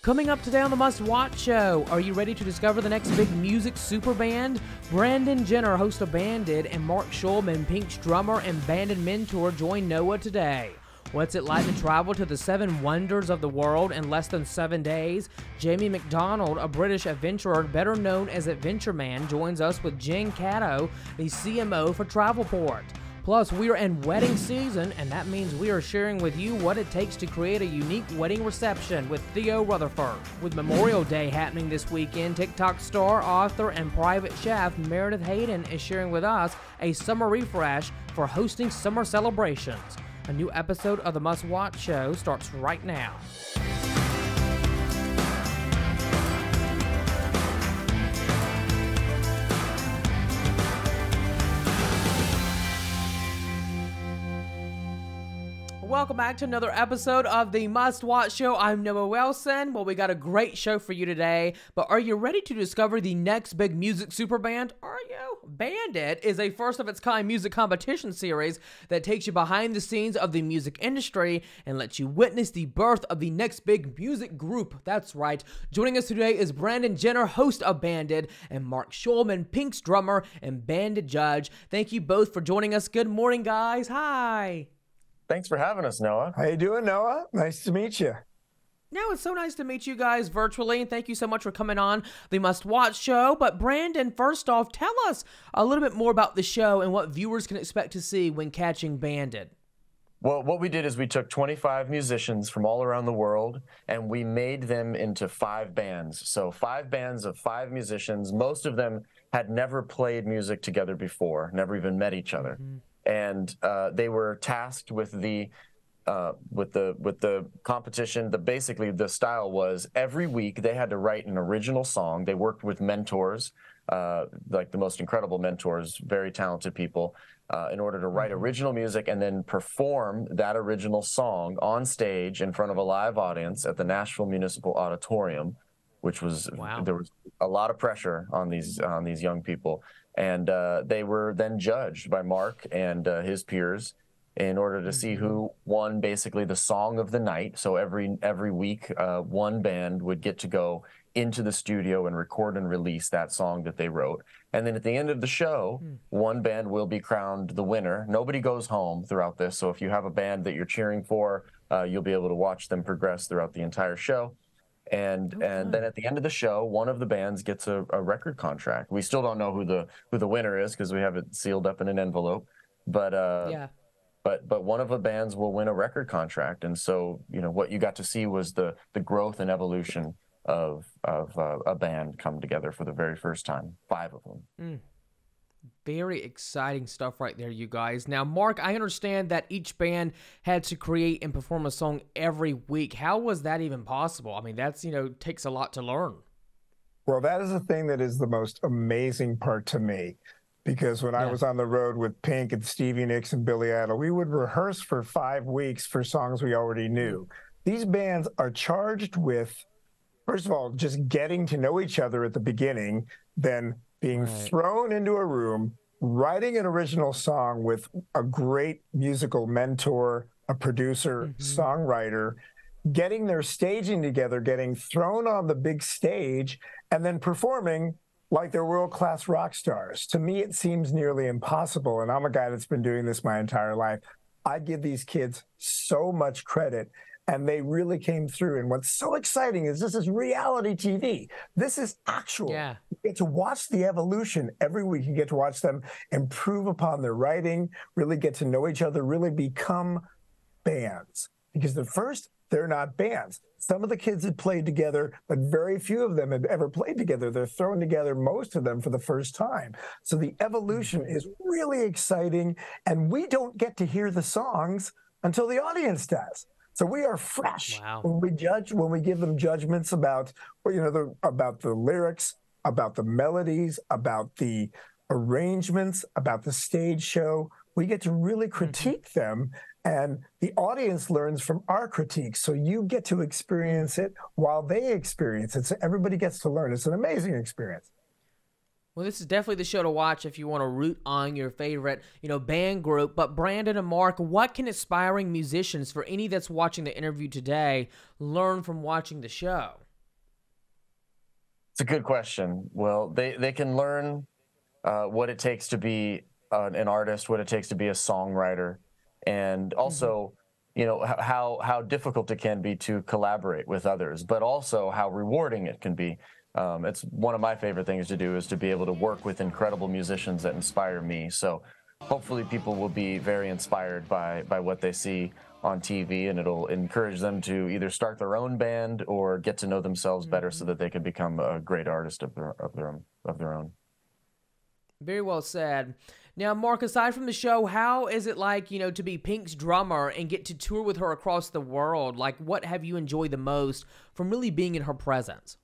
Coming up today on the Must Watch Show, are you ready to discover the next big music super band? Brandon Jenner, host of Banded, and Mark Schulman, Pink's drummer and Banded mentor, join Noah today. What's it like to travel to the 7 wonders of the world in less than 7 days? Jamie McDonald, a British adventurer better known as Adventureman, joins us with Jen Caddo, the CMO for Travelport. Plus, we are in wedding season, and that means we are sharing with you what it takes to create a unique wedding reception with Theo Rutherford. With Memorial Day happening this weekend, TikTok star, author, and private chef Meredith Hayden is sharing with us a summer refresh for hosting summer celebrations. A new episode of the Must Watch Show starts right now. Welcome back to another episode of the Must Watch Show. I'm Noah Wilson. Well, we got a great show for you today, but are you ready to discover the next big music super band? Are you? Bandit is a first-of-its-kind music competition series that takes you behind the scenes of the music industry and lets you witness the birth of the next big music group. That's right. Joining us today is Brandon Jenner, host of Bandit, and Mark Schulman, Pink's drummer and Bandit judge. Thank you both for joining us. Good morning, guys. Hi. Thanks for having us, Noah. How you doing, Noah? Nice to meet you. Now, it's so nice to meet you guys virtually, and thank you so much for coming on the Must Watch Show. But Brandon, first off, tell us a little bit more about the show and what viewers can expect to see when catching Bandit. Well, what we did is we took 25 musicians from all around the world, and we made them into 5 bands. So 5 bands of 5 musicians. Most of them had never played music together before, never even met each other. Mm-hmm. And they were tasked with the competition. Basically the style was every week they had to write an original song. They worked with mentors, like the most incredible mentors, very talented people, in order to write original music and then perform that original song on stage in front of a live audience at the Nashville Municipal Auditorium, which was There was a lot of pressure on these young people. And they were then judged by Mark and his peers in order to see who won basically the song of the night. So every week, one band would get to go into the studio and record and release that song that they wrote. And then at the end of the show, one band will be crowned the winner. Nobody goes home throughout this. So if you have a band that you're cheering for, you'll be able to watch them progress throughout the entire show. And then at the end of the show, one of the bands gets a record contract. We still don't know who the winner is because we have it sealed up in an envelope. But but one of the bands will win a record contract. And so, you know, what you got to see was the growth and evolution of a band come together for the very first time. 5 of them. Very exciting stuff right there, you guys. Now, Mark, I understand that each band had to create and perform a song every week. How was that even possible? I mean, that's, takes a lot to learn. Well, that is the thing that is the most amazing part to me. Because when I was on the road with Pink and Stevie Nicks and Billy Idol, we would rehearse for 5 weeks for songs we already knew. These bands are charged with, first of all, just getting to know each other at the beginning, then being thrown into a room, writing an original song with a great musical mentor, a producer, songwriter, getting their staging together, getting thrown on the big stage, and then performing like they're world-class rock stars. To me, it seems nearly impossible, and I'm a guy that's been doing this my entire life. I give these kids so much credit, and they really came through. And what's so exciting is this is reality TV. This is actual. Yeah. You get to watch the evolution every week. You get to watch them improve upon their writing, really get to know each other, really become bands. Because at first, they're not bands. Some of the kids had played together, but very few of them had ever played together. They're thrown together, most of them, for the first time. So the evolution is really exciting, and we don't get to hear the songs until the audience does. So we are fresh when we judge, when we give them judgments about, about the lyrics, about the melodies, about the arrangements, about the stage show. We get to really critique them, and the audience learns from our critiques. So you get to experience it while they experience it. So everybody gets to learn. It's an amazing experience. Well, this is definitely the show to watch if you want to root on your favorite, band group. But Brandon and Mark, what can aspiring musicians, for any that's watching the interview today, learn from watching the show? It's a good question. Well, they can learn what it takes to be an artist, what it takes to be a songwriter, and also, you know, how difficult it can be to collaborate with others, but also how rewarding it can be. It's one of my favorite things to do is to be able to work with incredible musicians that inspire me. So hopefully people will be very inspired by what they see on TV, and it'll encourage them to either start their own band or get to know themselves better so that they can become a great artist of their own. Very well said. Now, Mark, aside from the show, how is it like, you know, to be Pink's drummer and get to tour with her across the world? Like, what have you enjoyed the most from really being in her presence?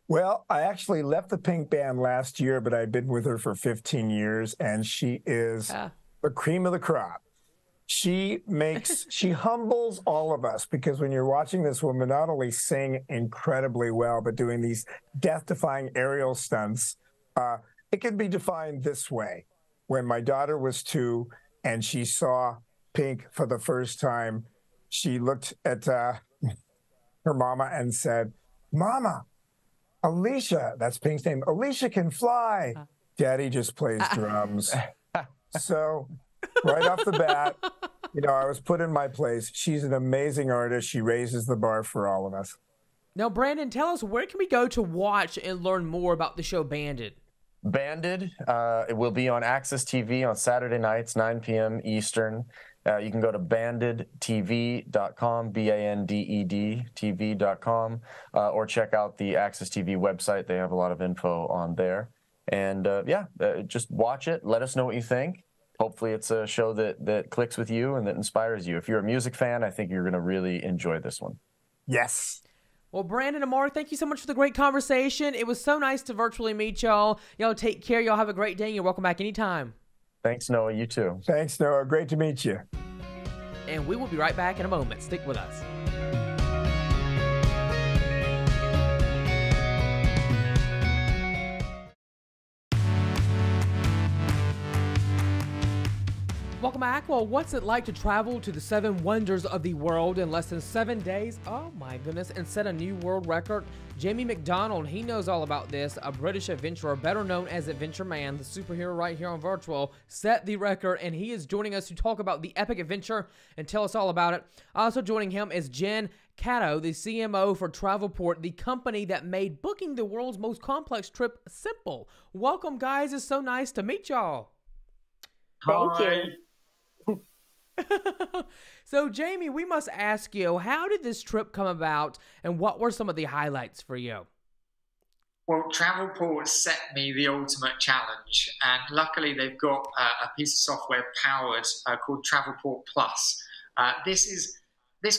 Well, I actually left the Pink band last year, but I've been with her for 15 years, and she is the cream of the crop. She humbles all of us, because when you're watching this woman not only sing incredibly well, but doing these death-defying aerial stunts, it can be defined this way. When my daughter was 2 and she saw Pink for the first time, she looked at her mama and said, "Mama, Alicia," that's Pink's name, "Alicia can fly. Daddy just plays drums." So right off the bat, you know, I was put in my place. She's an amazing artist. She raises the bar for all of us. Now, Brandon, tell us, where can we go to watch and learn more about the show Banded? Banded, it will be on Access TV on Saturday nights, 9 p.m. Eastern. You can go to bandedtv.com, BANDED TV.com, or check out the Access TV website. They have a lot of info on there. And just watch it. Let us know what you think. Hopefully it's a show that clicks with you and that inspires you. If you're a music fan, I think you're going to really enjoy this one. Yes. Well, Brandon and Mark, thank you so much for the great conversation. It was so nice to virtually meet y'all. Y'all take care. Y'all have a great day, and you're welcome back anytime. Thanks, Noah. You too. Thanks, Noah. Great to meet you. And we will be right back in a moment. Stick with us. Welcome back. Well, what's it like to travel to the 7 wonders of the world in less than 7 days? Oh my goodness, and set a new world record? Jamie McDonald, he knows all about this. A British adventurer, better known as Adventureman, the superhero right here on Virtual, set the record, and he is joining us to talk about the epic adventure and tell us all about it. Also joining him is Jen Cato, the CMO for Travelport, the company that made booking the world's most complex trip simple. Welcome, guys. It's so nice to meet y'all. Thank you. So, Jamie, we must ask you, how did this trip come about, and what were some of the highlights for you? Well, Travelport set me the ultimate challenge, and luckily they've got a piece of software powered called Travelport Plus. This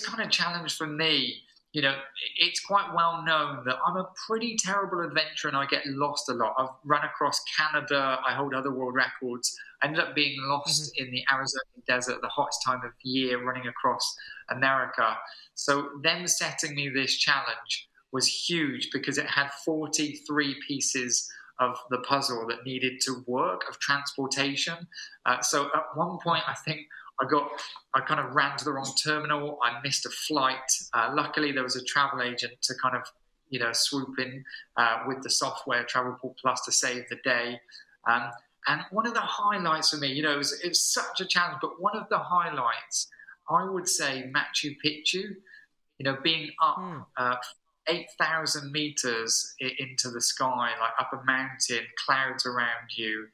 kind of challenge for me. You know, it's quite well known that I'm a pretty terrible adventurer and I get lost a lot. I've run across Canada, I hold other world records. I ended up being lost in the Arizona desert, the hottest time of year, running across America. So them setting me this challenge was huge because it had 43 pieces of the puzzle that needed to work, of transportation. So at one point, I think I kind of ran to the wrong terminal. I missed a flight. Luckily, there was a travel agent to kind of, swoop in with the software Travelport Plus to save the day. And one of the highlights for me, it was such a challenge, but one of the highlights, I would say Machu Picchu, being up 8,000 meters into the sky, like up a mountain, clouds around you.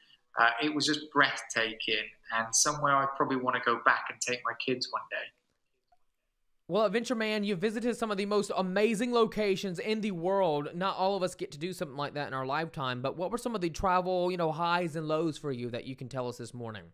It was just breathtaking, and somewhere I'd probably want to go back and take my kids one day. Well, Adventureman, you visited some of the most amazing locations in the world. Not all of us get to do something like that in our lifetime, but what were some of the travel, highs and lows for you that you can tell us this morning?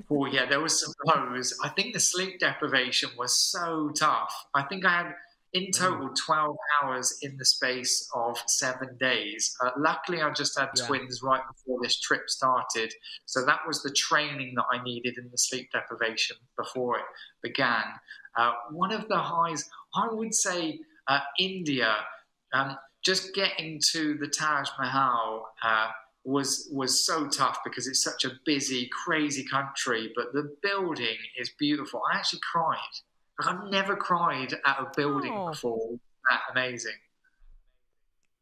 Oh, yeah, there was some lows. I think the sleep deprivation was so tough. I think I had, in total, 12 hours in the space of 7 days. Luckily, I just had twins right before this trip started. So that was the training that I needed in the sleep deprivation before it began. One of the highs, I would say India. Just getting to the Taj Mahal was so tough because it's such a busy, crazy country. But the building is beautiful. I actually cried. I've never cried at a building before. That amazing.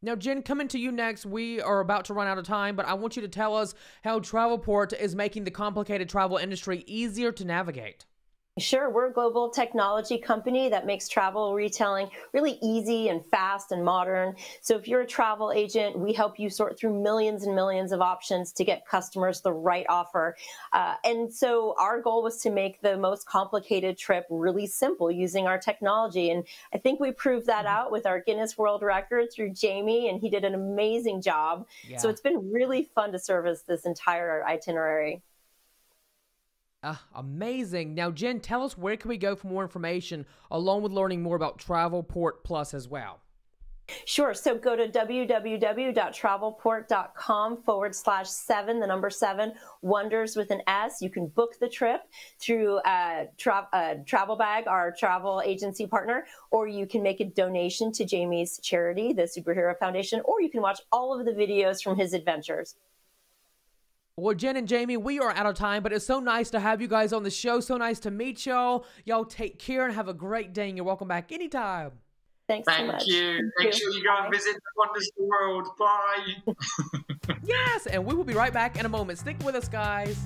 Now, Jen, coming to you next, we are about to run out of time, but I want you to tell us how Travelport is making the complicated travel industry easier to navigate. Sure, we're a global technology company that makes travel retailing really easy and fast and modern. So if you're a travel agent, we help you sort through millions and millions of options to get customers the right offer. And so our goal was to make the most complicated trip really simple using our technology. And I think we proved that out with our Guinness World Record through Jamie, and he did an amazing job. Yeah. So it's been really fun to service this entire itinerary. Amazing. Now, Jen, tell us, where can we go for more information along with learning more about Travelport Plus as well? Sure. So go to www.travelport.com/7, the number 7, wonders with an S. You can book the trip through Travel Bag, our travel agency partner, or you can make a donation to Jamie's charity, the Superhero Foundation, or you can watch all of the videos from his adventures. Well, Jen and Jamie, we are out of time, but it's so nice to have you guys on the show. So nice to meet y'all. Y'all take care and have a great day, and you're welcome back anytime. Thanks so much. Thank you. Make sure you go and visit the wonders of the world. Bye. Yes, and we will be right back in a moment. Stick with us, guys.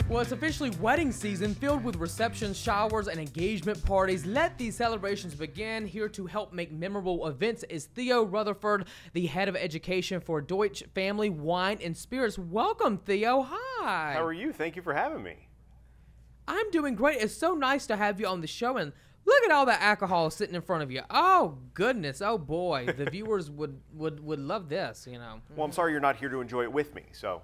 Well, it's officially wedding season, filled with receptions, showers, and engagement parties. Let these celebrations begin. Here to help make memorable events is Theo Rutherford, the head of education for Deutsche Family Wine and Spirits. Welcome, Theo. Hi. How are you? Thank you for having me. I'm doing great. It's so nice to have you on the show, and look at all that alcohol sitting in front of you. Oh, goodness. Oh, boy. The viewers would love this, you know. Well, I'm sorry you're not here to enjoy it with me, so.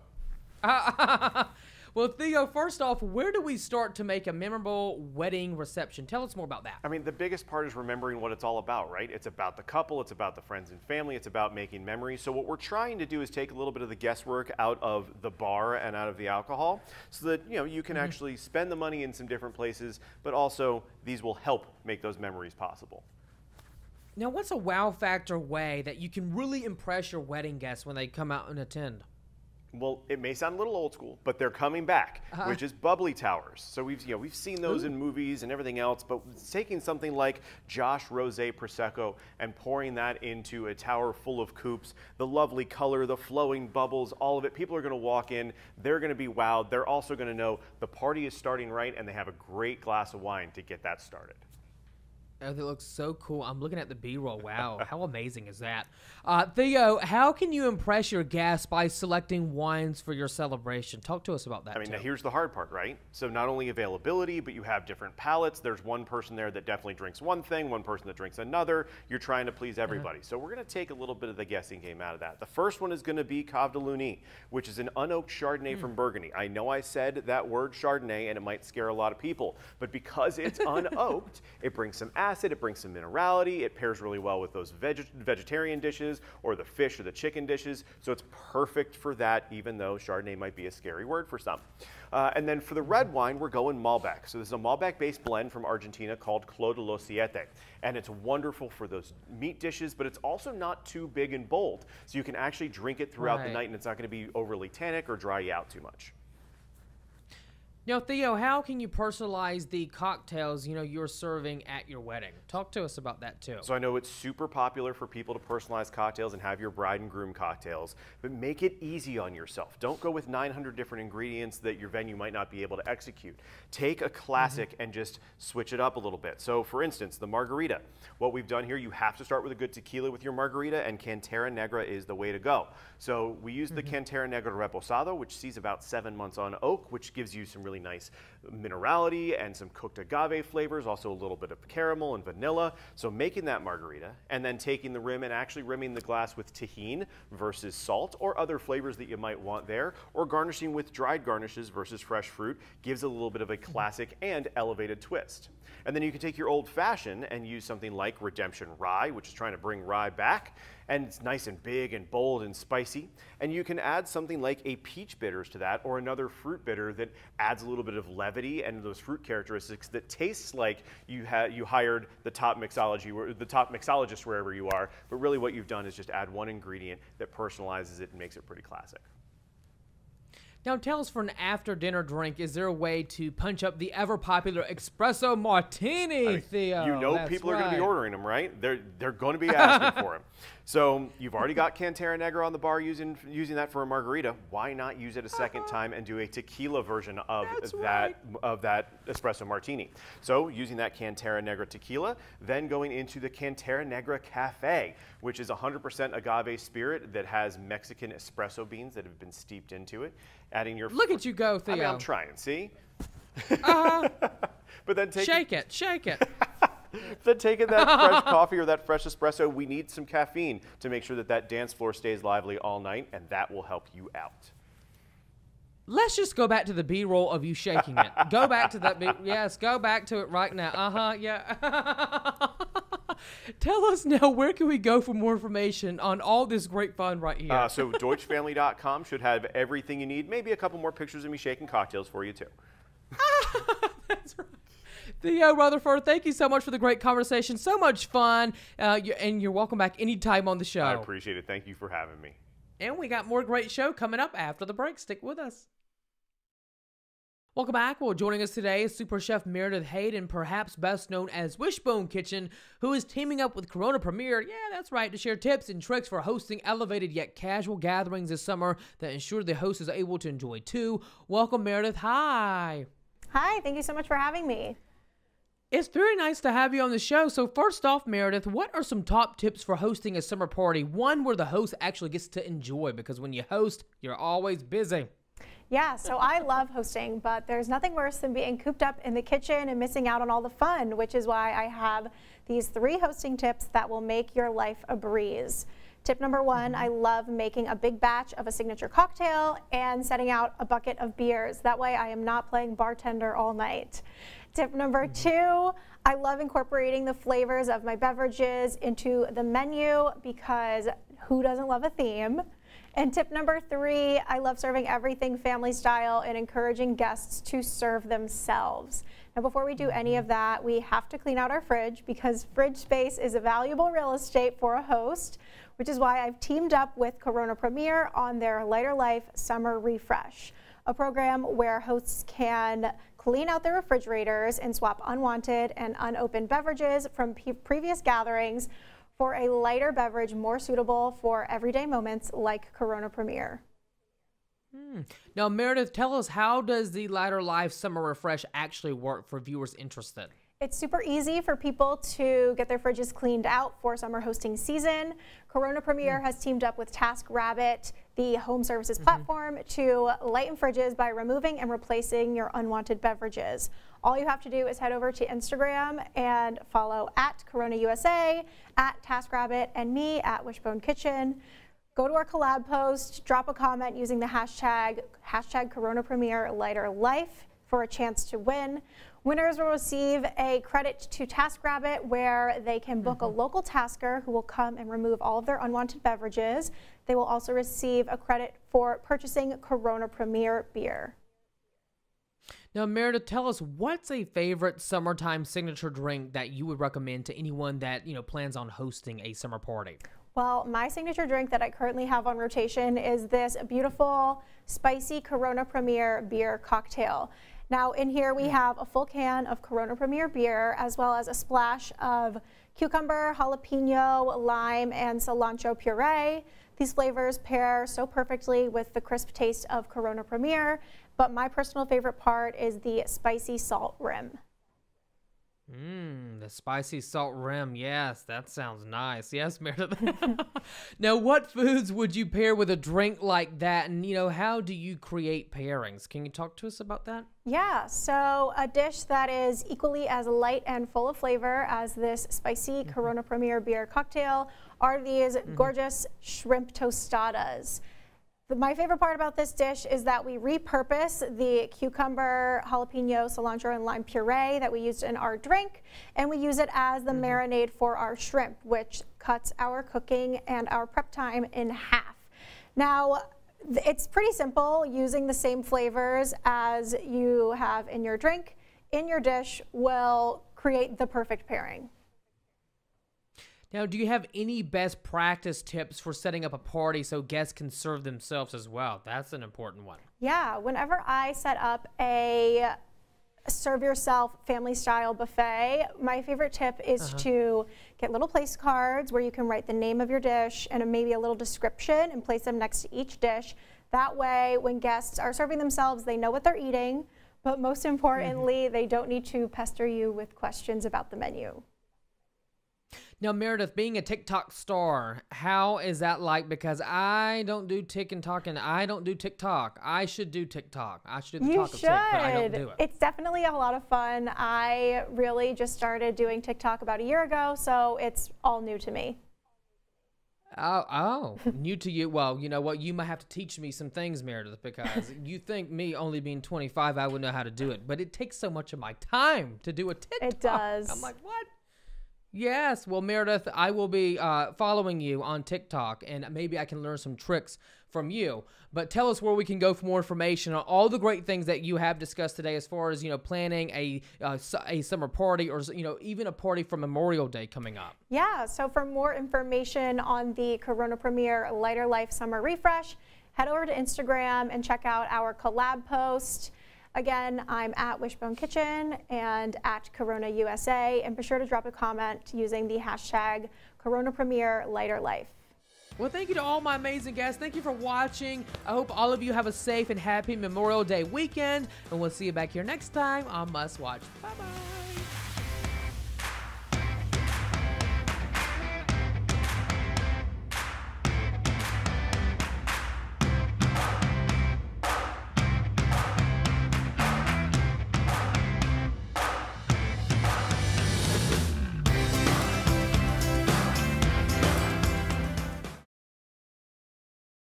Well, Theo, first off, where do we start to make a memorable wedding reception? Tell us more about that. I mean, the biggest part is remembering what it's all about, right? It's about the couple, it's about the friends and family, it's about making memories. So what we're trying to do is take a little bit of the guesswork out of the bar and out of the alcohol so that, you know, you can actually spend the money in some different places, but also these will help make those memories possible. Now, what's a wow factor way that you can really impress your wedding guests when they come out and attend? Well, it may sound a little old school, but they're coming back, which is bubbly towers. So we've seen those in movies and everything else, but taking something like Josh Rosé Prosecco and pouring that into a tower full of coupes, the lovely color, the flowing bubbles, all of it, people are going to walk in, they're going to be wowed. They're also going to know the party is starting right, and they have a great glass of wine to get that started. Oh, they look so cool. I'm looking at the B-roll. Wow, how amazing is that? Theo, how can you impress your guests by selecting wines for your celebration? Talk to us about that. I mean, now here's the hard part, right? So not only availability, but you have different palates. There's one person there that definitely drinks one thing, one person that drinks another. You're trying to please everybody. So we're going to take a little bit of the guessing game out of that. The first one is going to be Cave de Lugny, which is an unoaked Chardonnay from Burgundy. I know I said that word Chardonnay, and it might scare a lot of people, but because it's unoaked, it brings some acid, it brings some minerality, it pairs really well with those vegetarian dishes or the fish or the chicken dishes, so it's perfect for that, even though Chardonnay might be a scary word for some. And then for the red wine, we're going Malbec. So this is a Malbec-based blend from Argentina called Clos de los Siete, and it's wonderful for those meat dishes, but it's also not too big and bold, so you can actually drink it throughout the night, and it's not going to be overly tannic or dry you out too much. Now, Theo, how can you personalize the cocktails, you're serving at your wedding? Talk to us about that, too. So I know it's super popular for people to personalize cocktails and have your bride and groom cocktails, but make it easy on yourself. Don't go with 900 different ingredients that your venue might not be able to execute. Take a classic and just switch it up a little bit. So, for instance, the margarita. What we've done here, you have to start with a good tequila with your margarita, and Cantera Negra is the way to go. So we use the Cantera Negra Reposado, which sees about 7 months on oak, which gives you some really nice minerality and some cooked agave flavors, also a little bit of caramel and vanilla. So making that margarita and then taking the rim and actually rimming the glass with tahini versus salt or other flavors that you might want there, or garnishing with dried garnishes versus fresh fruit gives a little bit of a classic and elevated twist. And then you can take your old fashioned and use something like Redemption Rye, which is trying to bring rye back, and it's nice and big and bold and spicy. And you can add something like a peach bitters to that, or another fruit bitter that adds a little bit of levity and those fruit characteristics that tastes like you hired the top mixologist wherever you are, but really what you've done is just add one ingredient that personalizes it and makes it pretty classic. Now tell us, for an after-dinner drink, is there a way to punch up the ever-popular espresso martini, Theo? You know, people are going to be ordering them, right? They're going to be asking for them. So you've already got Cantera Negra on the bar using that for a margarita. Why not use it a second time and do a tequila version of that espresso martini? So using that Cantera Negra tequila, then going into the Cantera Negra Cafe, which is 100% agave spirit that has Mexican espresso beans that have been steeped into it. Adding your Look at you go, Theo. I mean, I'm trying. See. But then shake it. Then taking that fresh coffee or that fresh espresso, we need some caffeine to make sure that that dance floor stays lively all night, and that will help you out. Let's just go back to the B-roll of you shaking it. Go back to that. Yes, go back to it right now. Yeah. Tell us now, where can we go for more information on all this great fun right here? So DeutschFamily.com should have everything you need. Maybe a couple more pictures of me shaking cocktails for you, too. That's right. Theo Rutherford, thank you so much for the great conversation. So much fun. And you're welcome back anytime on the show. I appreciate it. Thank you for having me. And we got more great show coming up after the break. Stick with us. Welcome back. Well, joining us today is Super Chef Meredith Hayden, perhaps best known as Wishbone Kitchen, who is teaming up with Corona Premier, yeah, that's right, to share tips and tricks for hosting elevated yet casual gatherings this summer that ensure the host is able to enjoy too. Welcome, Meredith. Hi. Hi, thank you so much for having me. It's very nice to have you on the show. So first off, Meredith, what are some top tips for hosting a summer party? One where the host actually gets to enjoy, because when you host, you're always busy. Yeah, so I love hosting, but there's nothing worse than being cooped up in the kitchen and missing out on all the fun, which is why I have these 3 hosting tips that will make your life a breeze. Tip number 1, I love making a big batch of a signature cocktail and setting out a bucket of beers. That way I am not playing bartender all night. Tip number 2, I love incorporating the flavors of my beverages into the menu, because who doesn't love a theme? And tip number 3, I love serving everything family style and encouraging guests to serve themselves. Now, before we do any of that, we have to clean out our fridge, because fridge space is a valuable real estate for a host, which is why I've teamed up with Corona Premier on their Lighter Life Summer Refresh, a program where hosts can clean out their refrigerators and swap unwanted and unopened beverages from previous gatherings for a lighter beverage more suitable for everyday moments like Corona Premier. Now, Meredith, tell us, how does the Lighter Life Summer Refresh actually work for viewers interested? It's super easy for people to get their fridges cleaned out for summer hosting season. Corona Premier has teamed up with TaskRabbit, the home services platform, to lighten fridges by removing and replacing your unwanted beverages. All you have to do is head over to Instagram and follow @CoronaUSA, @TaskRabbit, and me @Wishbone Kitchen. Go to our collab post, drop a comment using the hashtag Corona Premier Lighter Life for a chance to win. Winners will receive a credit to TaskRabbit, where they can book a local tasker who will come and remove all of their unwanted beverages. They will also receive a credit for purchasing Corona Premier beer. Now, Meredith, tell us, what's a favorite summertime signature drink that you would recommend to anyone that, plans on hosting a summer party? Well, my signature drink that I currently have on rotation is this beautiful, spicy Corona Premier beer cocktail. Now, in here we have a full can of Corona Premier beer, as well as a splash of cucumber, jalapeno, lime, and cilantro puree. These flavors pair so perfectly with the crisp taste of Corona Premier, but my personal favorite part is the spicy salt rim. The spicy salt rim. Yes, that sounds nice. Yes, Meredith. Now, what foods would you pair with a drink like that? And, how do you create pairings? Can you talk to us about that? Yeah, so a dish that is equally as light and full of flavor as this spicy Corona Premier beer cocktail are these gorgeous shrimp tostadas. My favorite part about this dish is that we repurpose the cucumber, jalapeno, cilantro, and lime puree that we used in our drink, and we use it as the marinade for our shrimp, which cuts our cooking and our prep time in half. Now, it's pretty simple. Using the same flavors as you have in your drink in your dish will create the perfect pairing. Now, do you have any best practice tips for setting up a party so guests can serve themselves as well? That's an important one. Yeah, whenever I set up a serve yourself family style buffet, my favorite tip is to get little place cards where you can write the name of your dish and maybe a little description and place them next to each dish. That way, when guests are serving themselves, they know what they're eating, but most importantly, they don't need to pester you with questions about the menu. Now, Meredith, being a TikTok star, how is that like? Because I don't do TikTok and I don't do TikTok. I should do TikTok. I should do the talk of Tik, but I don't do it. It's definitely a lot of fun. I really just started doing TikTok about a year ago, so it's all new to me. Oh, new to you. Well, you know what? You might have to teach me some things, Meredith, because you think me only being 25, I would know how to do it. But it takes so much of my time to do a TikTok. It does. I'm like, what? Yes. Well, Meredith, I will be following you on TikTok, and maybe I can learn some tricks from you. But tell us where we can go for more information on all the great things that you have discussed today, as far as, you know, planning a summer party, or, you know, even a party for Memorial Day coming up. Yeah. So for more information on the Corona Premier Lighter Life Summer Refresh, head over to Instagram and check out our collab post. Again, I'm at Wishbone Kitchen and at Corona USA, and be sure to drop a comment using the hashtag Corona Premier Lighter Life. Well, thank you to all my amazing guests. Thank you for watching. I hope all of you have a safe and happy Memorial Day weekend, and we'll see you back here next time on Must Watch. Bye-bye.